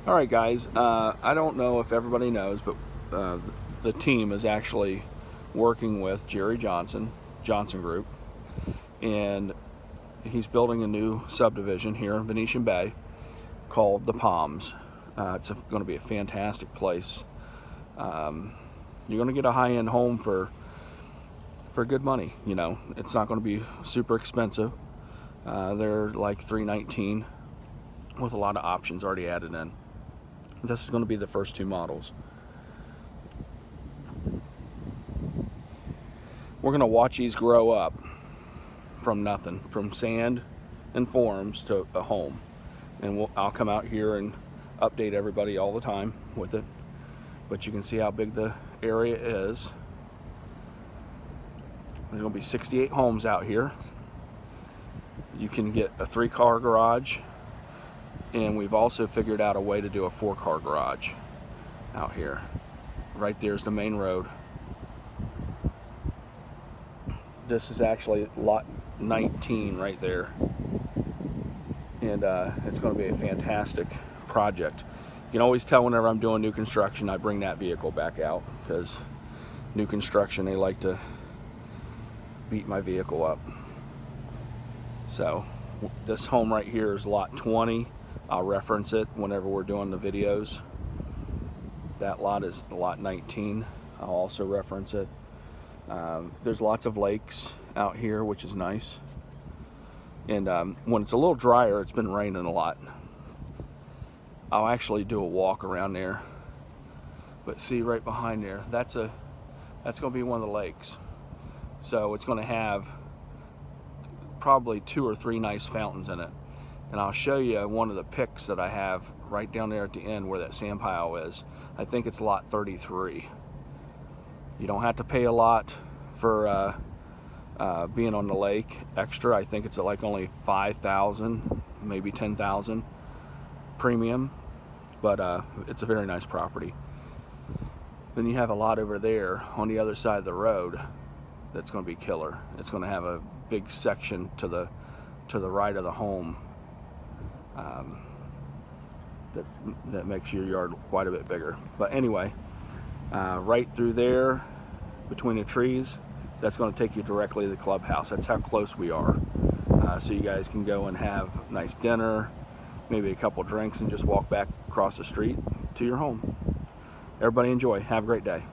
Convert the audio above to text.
All right, guys. I don't know if everybody knows, but the team is actually working with Jerry Johnson Group, and he's building a new subdivision here in Venetian Bay called the Palms. It's going to be a fantastic place. You're going to get a high-end home for good money. You know, it's not going to be super expensive. They're like $319 with a lot of options already added in. This is going to be the first two models. We're going to watch these grow up from nothing, from sand and forms to a home. And I'll come out here and update everybody all the time with it. But you can see how big the area is. There's going to be 68 homes out here. You can get a 3-car garage, and we've also figured out a way to do a 4-car garage out here. Right there's the main road. This is actually lot 19 right there, and it's going to be a fantastic project. You can always tell whenever I'm doing new construction, I bring that vehicle back out, because new construction, they like to beat my vehicle up. So this home right here is lot 20. I'll reference it whenever we're doing the videos. That lot is lot 19. I'll also reference it. There's lots of lakes out here, which is nice. And when it's a little drier, it's been raining a lot, I'll actually do a walk around there. But see right behind there, that's going to be one of the lakes. So it's going to have probably 2 or 3 nice fountains in it. And I'll show you one of the pics that I have right down there at the end where that sand pile is. I think it's lot 33. You don't have to pay a lot for being on the lake extra. I think it's like only $5,000, maybe $10,000 premium, but it's a very nice property. Then you have a lot over there on the other side of the road that's going to be killer. It's going to have a big section to the right of the home that makes your yard quite a bit bigger. But anyway, right through there between the trees, that's going to take you directly to the clubhouse. That's how close we are. So you guys can go and have a nice dinner, maybe a couple drinks, and just walk back across the street to your home. Everybody enjoy. Have a great day.